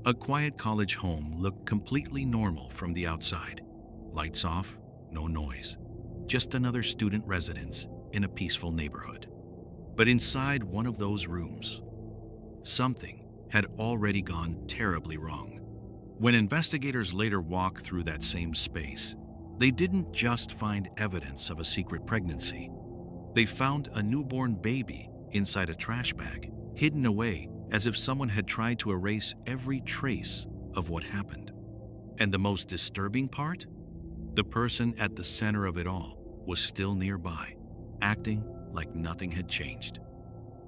A quiet college home looked completely normal from the outside. Lights off, no noise. Just another student residence in a peaceful neighborhood. But inside one of those rooms, something had already gone terribly wrong. When investigators later walked through that same space, they didn't just find evidence of a secret pregnancy. They found a newborn baby inside a trash bag, hidden away as if someone had tried to erase every trace of what happened. And the most disturbing part? The person at the center of it all was still nearby, acting like nothing had changed.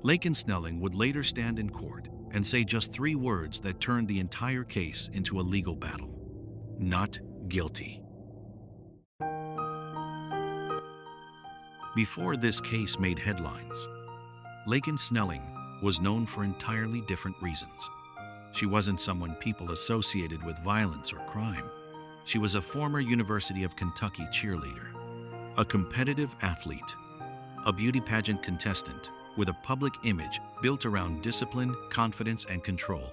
Laken Snelling would later stand in court and say just 3 words that turned the entire case into a legal battle: not guilty. Before this case made headlines, Laken Snelling was known for entirely different reasons. She wasn't someone people associated with violence or crime. She was a former University of Kentucky cheerleader, a competitive athlete, a beauty pageant contestant with a public image built around discipline, confidence, and control.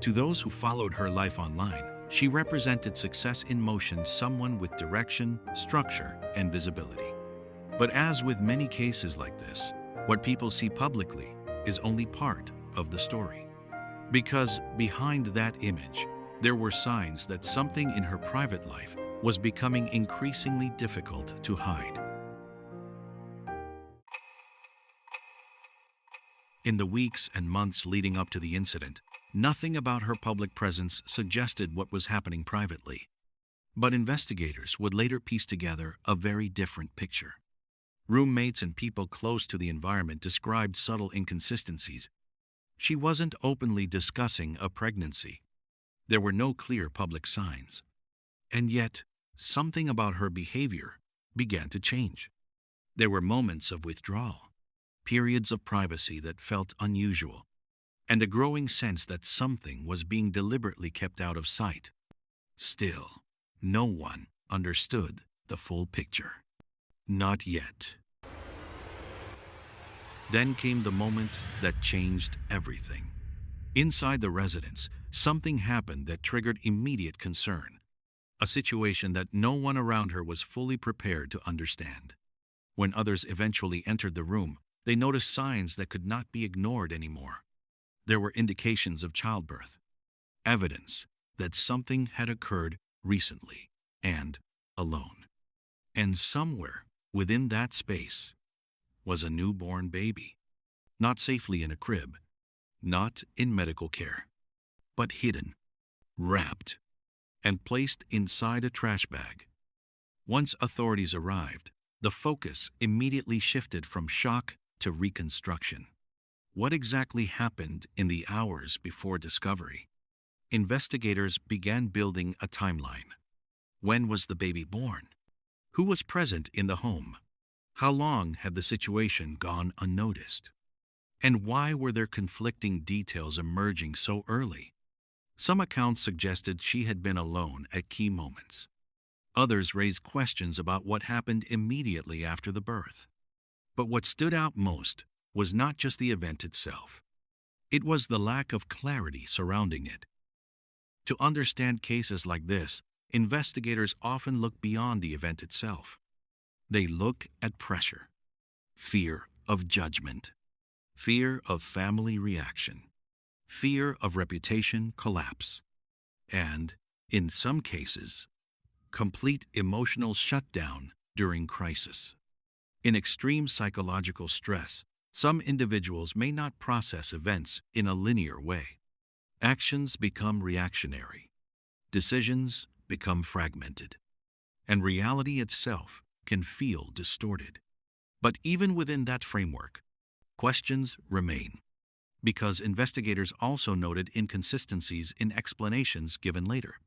To those who followed her life online, she represented success in motion, someone with direction, structure, and visibility. But as with many cases like this, what people see publicly is only part of the story. Because behind that image, there were signs that something in her private life was becoming increasingly difficult to hide. In the weeks and months leading up to the incident, nothing about her public presence suggested what was happening privately. But investigators would later piece together a very different picture. Roommates and people close to the environment described subtle inconsistencies. She wasn't openly discussing a pregnancy. There were no clear public signs. And yet, something about her behavior began to change. There were moments of withdrawal, periods of privacy that felt unusual, and a growing sense that something was being deliberately kept out of sight. Still, no one understood the full picture. Not yet. Then came the moment that changed everything. Inside the residence, something happened that triggered immediate concern, a situation that no one around her was fully prepared to understand. When others eventually entered the room, they noticed signs that could not be ignored anymore. There were indications of childbirth, evidence that something had occurred recently and alone. And somewhere within that space was a newborn baby, not safely in a crib, not in medical care, but hidden, wrapped, and placed inside a trash bag. Once authorities arrived, the focus immediately shifted from shock to reconstruction. What exactly happened in the hours before discovery? Investigators began building a timeline. When was the baby born? Who was present in the home? How long had the situation gone unnoticed? And why were there conflicting details emerging so early? Some accounts suggested she had been alone at key moments. Others raised questions about what happened immediately after the birth. But what stood out most was not just the event itself. It was the lack of clarity surrounding it. To understand cases like this, investigators often look beyond the event itself. They look at pressure, fear of judgment, fear of family reaction, fear of reputation collapse, and, in some cases, complete emotional shutdown during crisis. In extreme psychological stress, some individuals may not process events in a linear way. Actions become reactionary, decisions become fragmented, and reality itself can feel distorted. But even within that framework, questions remain, because investigators also noted inconsistencies in explanations given later.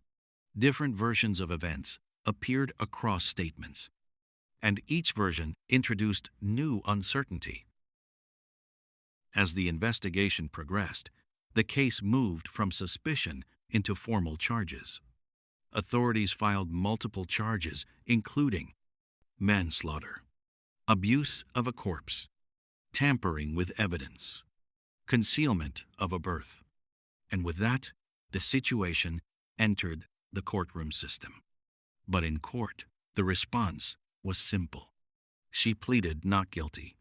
Different versions of events appeared across statements, and each version introduced new uncertainty. As the investigation progressed, the case moved from suspicion into formal charges. Authorities filed multiple charges, including manslaughter, abuse of a corpse, tampering with evidence, concealment of a birth. And with that, the situation entered the courtroom system. But in court, the response was simple. She pleaded not guilty.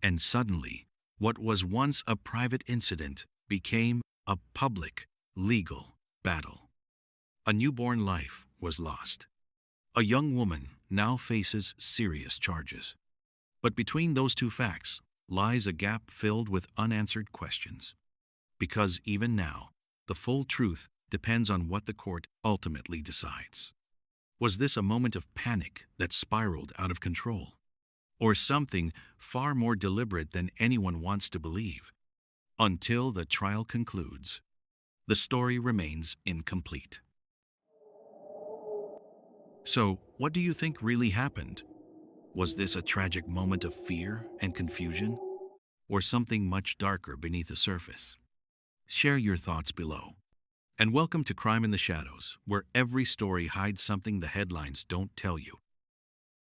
And suddenly, what was once a private incident became a public, legal battle. A newborn life was lost. A young woman now faces serious charges. But between those two facts lies a gap filled with unanswered questions. Because even now, the full truth depends on what the court ultimately decides. Was this a moment of panic that spiraled out of control? Or something far more deliberate than anyone wants to believe? Until the trial concludes, the story remains incomplete. So, what do you think really happened? Was this a tragic moment of fear and confusion? Or something much darker beneath the surface? Share your thoughts below. And welcome to Crime in the Shadows, where every story hides something the headlines don't tell you.